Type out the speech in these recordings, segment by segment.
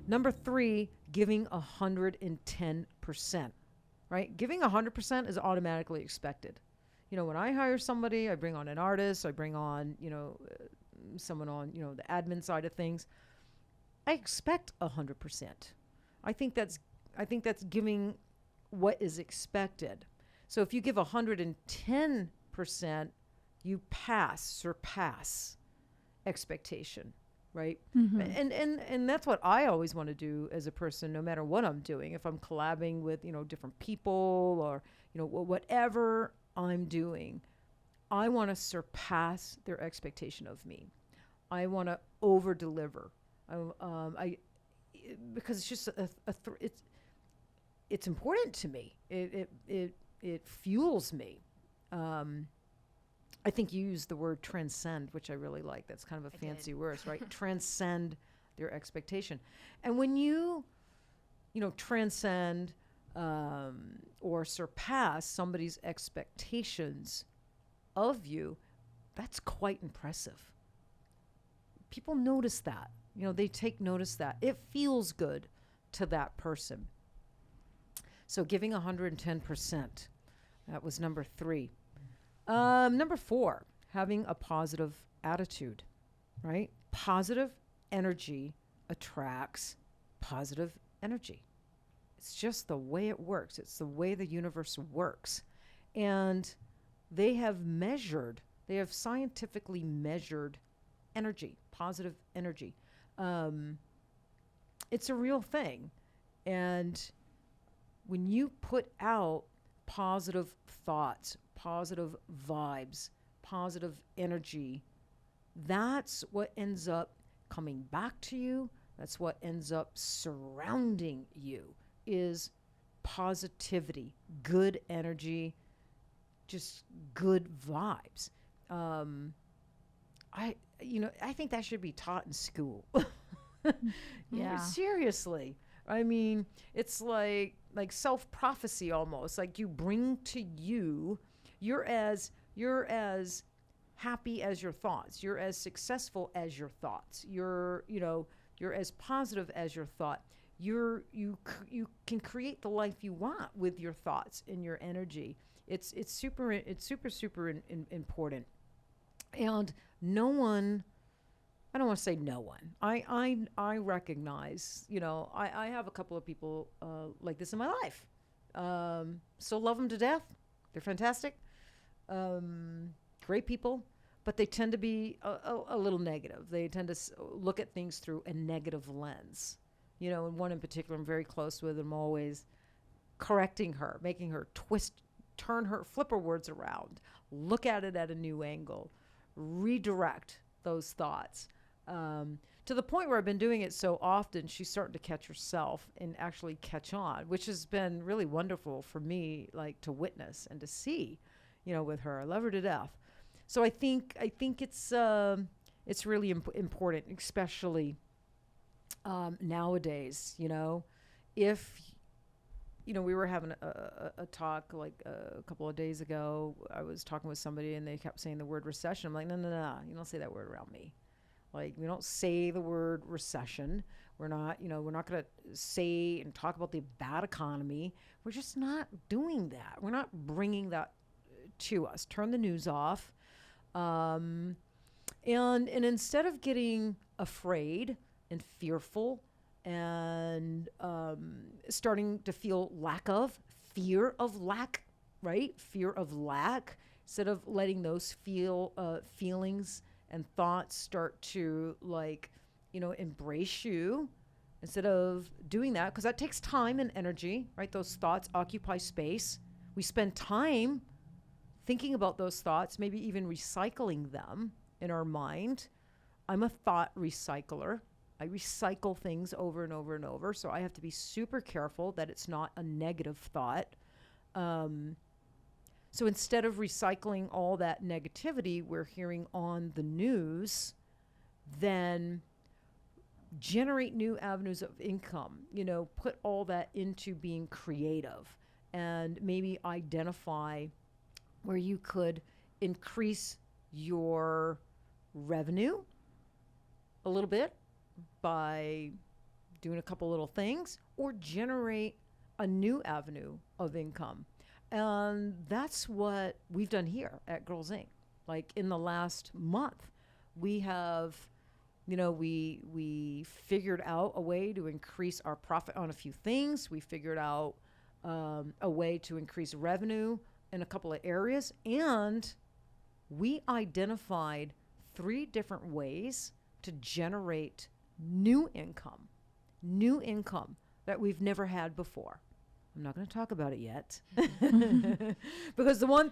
Number 3, giving 110%, right? Giving 100% is automatically expected. You know, when I hire somebody, I bring on an artist, I bring on, someone on, the admin side of things. I expect 100%. I think that's giving what is expected. So if you give 110%, you surpass expectation, right? And that's what I always want to do as a person, no matter what I'm doing. If I'm collabing with, different people, or, whatever I'm doing, I want to surpass their expectation of me. I want to over deliver. Because it's just it's important to me. It fuels me. I think you used the word transcend, which I really like. That's kind of a fancy word, right? Transcend their expectation. And when you transcend or surpass somebody's expectations of you, that's quite impressive. People notice that. They take notice that. It feels good to that person. So giving 110%. That was number 3. Number 4, having a positive attitude, right? Positive energy attracts positive energy. It's just the way it works. It's the way the universe works. And they have scientifically measured energy, positive energy. It's a real thing. And when you put out positive thoughts, positive vibes, positive energy, that's what ends up coming back to you. That's what ends up surrounding you, is positivity, good energy, just good vibes. I think that should be taught in school. Yeah. Seriously. I mean, it's like self-prophecy almost. Like you bring to you, you're as happy as your thoughts. You're as successful as your thoughts. You're as positive as your thought. You can create the life you want with your thoughts and your energy. It's super important. And no one, I don't want to say no one. I recognize, I have a couple of people like this in my life. Still love them to death. They're fantastic. Great people. But they tend to be a little negative. They tend to look at things through a negative lens. And one in particular I'm very close with. I'm always correcting her, making her flip her words around, look at it at a new angle, redirect those thoughts. To the point where I've been doing it so often, she's starting to catch herself and actually catch on, which has been really wonderful for me, like to witness and to see, with her. I love her to death. So I think it's really important, especially nowadays. If we were having a talk like a couple of days ago. I was talking with somebody and they kept saying the word recession. I'm like, no, you don't say that word around me. Like, we don't say the word recession. We're not going to say and talk about the bad economy. We're just not doing that. We're not bringing that to us. Turn the news off. And instead of getting afraid and fearful and starting to feel fear of lack, right? Fear of lack, instead of letting those feelings and thoughts start to embrace you, instead of doing that, because that takes time and energy, right? Those thoughts occupy space. We spend time thinking about those thoughts, maybe even recycling them in our mind. I'm a thought recycler. I recycle things over and over and over, so I have to be super careful that it's not a negative thought. So instead of recycling all that negativity we're hearing on the news, then generate new avenues of income, put all that into being creative, and maybe identify where you could increase your revenue a little bit by doing a couple little things, or generate a new avenue of income. And that's what we've done here at Girlz Inc. Like in the last month, we have, we figured out a way to increase our profit on a few things. We figured out a way to increase revenue in a couple of areas. And we identified 3 different ways to generate new income that we've never had before. I'm not going to talk about it yet. Because the one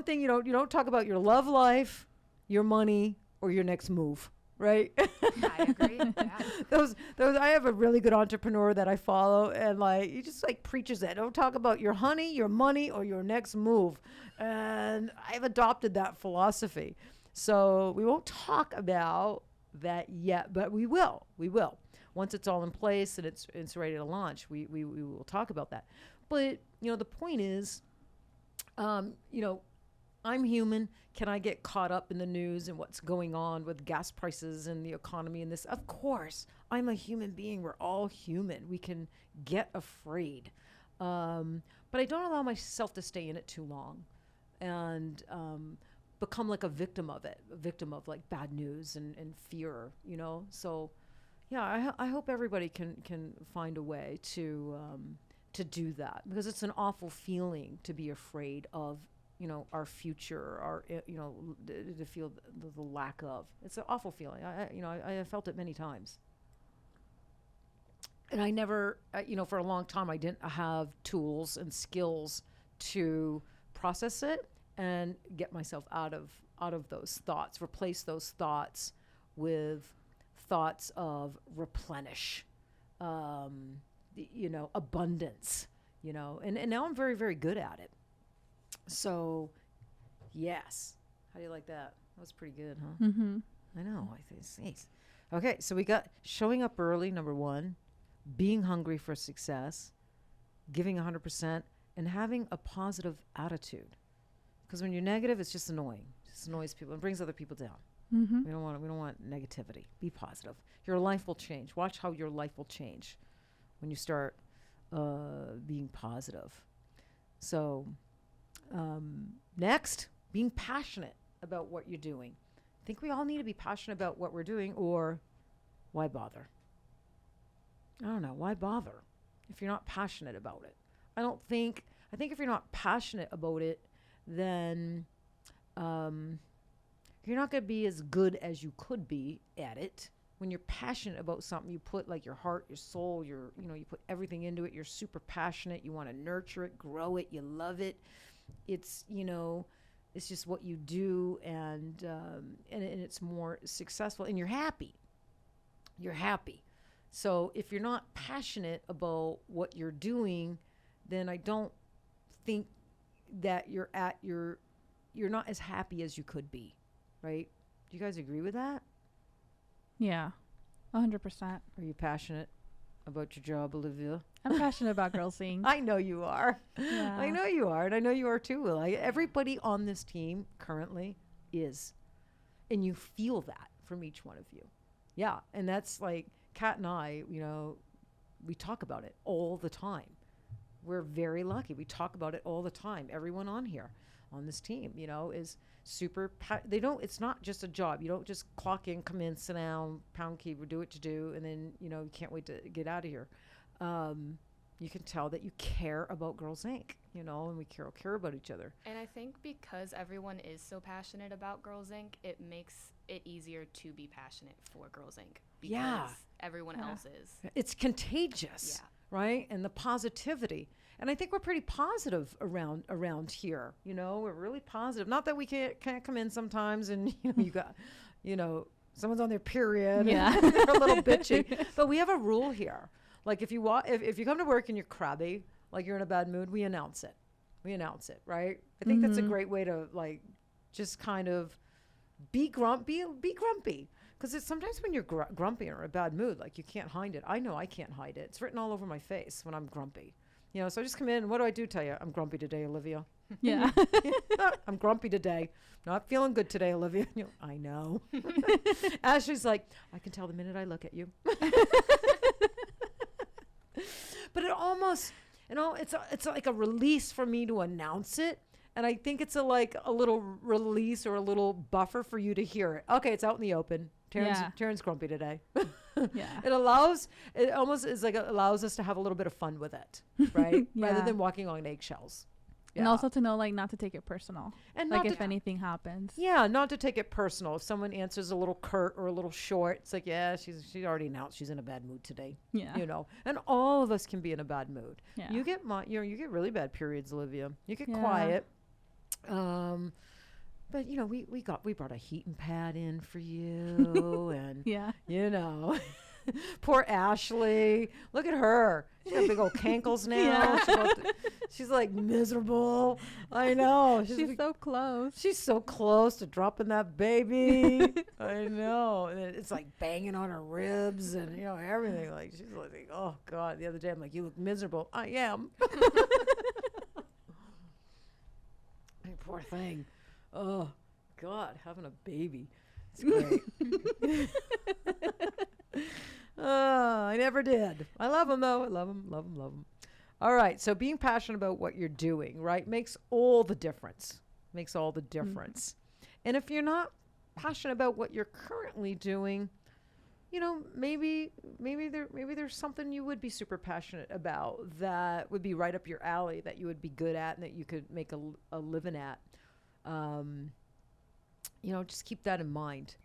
thing you don't talk about your love life, your money, or your next move, right? Yeah, I agree. Yeah. those I have a really good entrepreneur that I follow, and he just preaches that. Don't talk about your honey, your money, or your next move. And I've adopted that philosophy. So we won't talk about that yet, but we will. Once it's all in place and it's ready to launch, we will talk about that. But, the point is, I'm human. Can I get caught up in the news and what's going on with gas prices and the economy and this? Of course. I'm a human being. We're all human. We can get afraid. But I don't allow myself to stay in it too long and become like a victim of it, a victim of bad news and fear, So, yeah, I hope everybody can find a way to do that, because it's an awful feeling to be afraid of, our future, to feel the lack of. It's an awful feeling. I have felt it many times. And I never, for a long time, I didn't have tools and skills to process it and get myself out of those thoughts, replace those thoughts with thoughts of replenish, abundance, and now I'm very, very good at it. So, yes. How do you like that? That was pretty good, huh? Mm-hmm. I know. I think it's nice. Okay, so we got showing up early, number 1, being hungry for success, giving 100%, and having a positive attitude. Because when you're negative, it's just annoying. It just annoys people and brings other people down. Mm-hmm. We don't want negativity. Be positive. Your life will change. Watch how your life will change when you start being positive. So, next, being passionate about what you're doing. I think we all need to be passionate about what we're doing, or why bother? I don't know. Why bother if you're not passionate about it? I think if you're not passionate about it, then you're not going to be as good as you could be at it. When you're passionate about something, you put your heart, your soul, you put everything into it. You're super passionate. You want to nurture it, grow it. You love it. It's, it's just what you do, and it's more successful, and you're happy. You're happy. So if you're not passionate about what you're doing, then I don't think that you're not as happy as you could be, right? Do you guys agree with that? Yeah, 100%. Are you passionate about your job, Olivia? I'm passionate about Girlz Inc. I know you are. Yeah. I know you are, and I know you are too. Everybody on this team currently is, and you feel that from each one of you. Yeah, and that's Kat and I, we talk about it all the time. We're very lucky. We talk about it all the time. Everyone on here, on this team, is super. It's not just a job. You don't just clock in, come in, sit down, pound keyboard, do what to do, and then you can't wait to get out of here. You can tell that you care about Girlz Inc. And we care about each other. And I think because everyone is so passionate about Girlz Inc., it makes it easier to be passionate for Girlz Inc. because everyone else is. It's contagious, right? And the positivity. And I think we're pretty positive around here. We're really positive. Not that we can't come in sometimes and you got, someone's on their period. Yeah, and they're a little bitchy. But we have a rule here. If you come to work and you're crabby, you're in a bad mood, we announce it. Right? I think that's a great way to just kind of be grumpy. Because sometimes when you're grumpy or in a bad mood, you can't hide it. I know I can't hide it. It's written all over my face when I'm grumpy. So I just come in and what do I do? Tell you, I'm grumpy today, Olivia. Yeah. I'm grumpy today. Not feeling good today, Olivia. I know. Ashley's like, I can tell the minute I look at you. But it almost, it's like a release for me to announce it. And I think it's a little release or a little buffer for you to hear it. Okay, it's out in the open. Taryn's grumpy today. Yeah. It almost is like allows us to have a little bit of fun with it, right? Rather than walking on eggshells. And also to know, like, not to take it personal. And like, if anything happens. Yeah, not to take it personal. If someone answers a little curt or a little short, it's like, yeah, she already announced she's in a bad mood today. Yeah. And all of us can be in a bad mood. Yeah. You get you get really bad periods, Olivia. You get quiet. But we brought a heating pad in for you, and poor Ashley. Look at her. She's got big old cankles now. Yeah. She's like miserable. I know. She's so close. She's so close to dropping that baby. I know. And it's like banging on her ribs and everything. Like she's like, oh God. The other day I'm like, you look miserable. I am. Poor thing. Oh God, having a baby. It's great. I never did. I love him though. I love him. All right. So being passionate about what you're doing, right, makes all the difference. And if you're not passionate about what you're currently doing, maybe there's something you would be super passionate about that would be right up your alley, that you would be good at and that you could make a living at. Just keep that in mind.